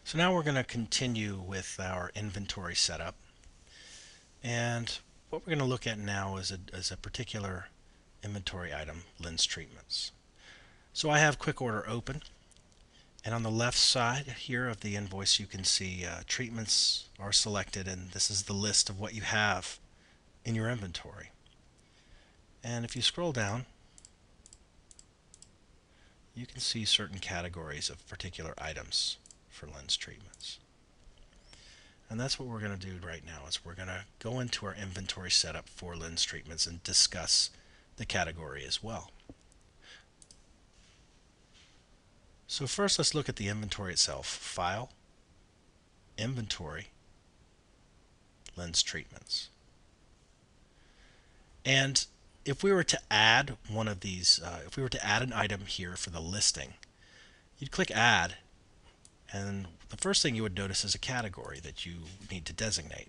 So now we're going to continue with our inventory setup. And what we're going to look at now is a particular inventory item, lens treatments. So I have quick order open. And on the left side here of the invoice, you can see treatments are selected, and this is the list of what you have in your inventory. And if you scroll down, you can see certain categories of particular items for lens treatments. And that's what we're going to do right now is we're going to go into our inventory setup for lens treatments and discuss the category as well. So first let's look at the inventory itself. File, Inventory, Lens Treatments. And if we were to add one of these, if we were to add an item here for the listing, you'd click Add, and the first thing you would notice is a category that you need to designate.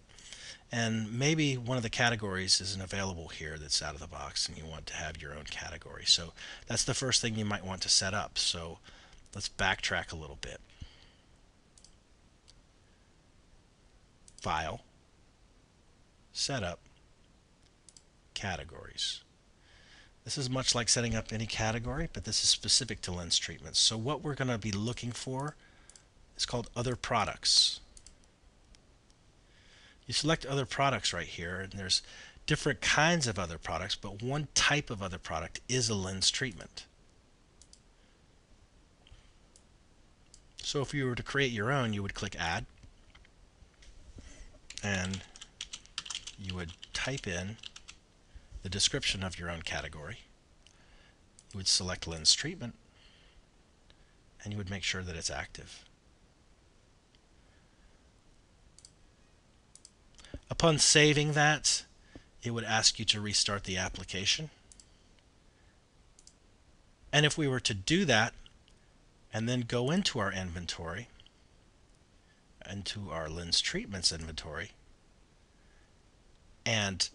And maybe one of the categories isn't available here that's out of the box and you want to have your own category. So that's the first thing you might want to set up. So let's backtrack a little bit. File, Setup, Categories. This is much like setting up any category, but this is specific to lens treatments. So what we're going to be looking for is called Other Products. You select Other Products right here, and there's different kinds of other products, but one type of other product is a lens treatment. So if you were to create your own, you would click Add, and you would type in the description of your own category. You would select lens treatment, and you would make sure that it's active. Upon saving that, it would ask you to restart the application. And if we were to do that and then go into our inventory, into our lens treatments inventory, and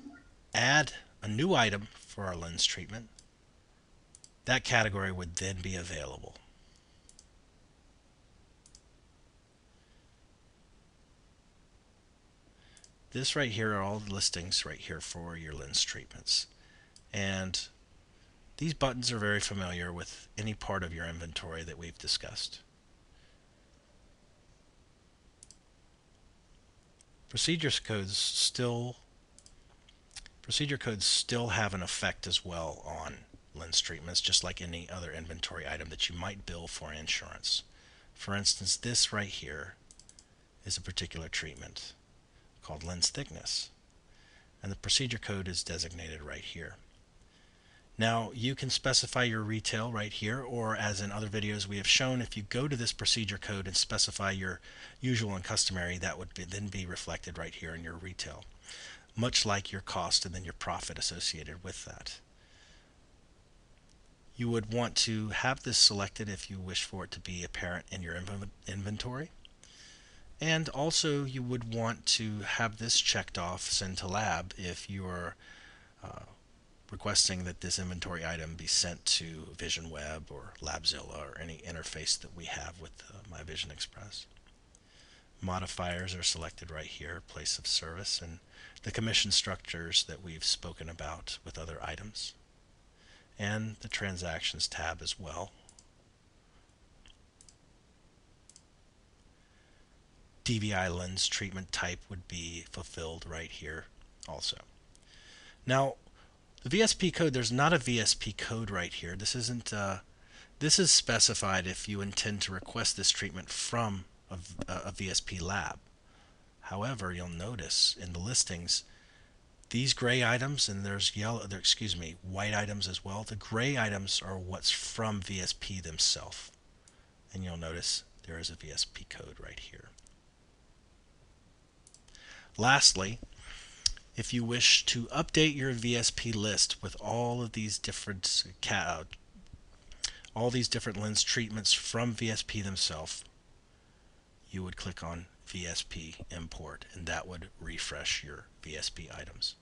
add a new item for our lens treatment, that category would then be available. This right here are all the listings right here for your lens treatments. And these buttons are very familiar with any part of your inventory that we've discussed. Procedure codes still have an effect as well on lens treatments, just like any other inventory item that you might bill for insurance. For instance, this right here is a particular treatment called lens thickness, and the procedure code is designated right here. Now you can specify your retail right here, or as in other videos we have shown, if you go to this procedure code and specify your usual and customary, that would then be reflected right here in your retail, much like your cost and then your profit associated with that. You would want to have this selected if you wish for it to be apparent in your inventory. And also you would want to have this checked off, Send to Lab, if you are requesting that this inventory item be sent to VisionWeb or LabZilla or any interface that we have with My Vision Express. Modifiers are selected right here, place of service, and the commission structures that we've spoken about with other items, and the transactions tab as well. DVI lens treatment type would be fulfilled right here also. Now, the VSP code, there's not a VSP code right here. This is specified if you intend to request this treatment from a VSP lab. However, you'll notice in the listings, these gray items, and there's white items as well. The gray items are what's from VSP themselves. And you'll notice there is a VSP code right here. Lastly, if you wish to update your VSP list with all of these different lens treatments from VSP themselves, you would click on VSP import, and that would refresh your VSP items.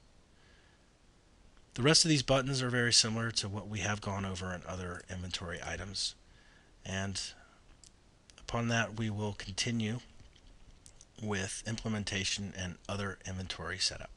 The rest of these buttons are very similar to what we have gone over in other inventory items, and Upon that, we will continue with implementation and other inventory setup.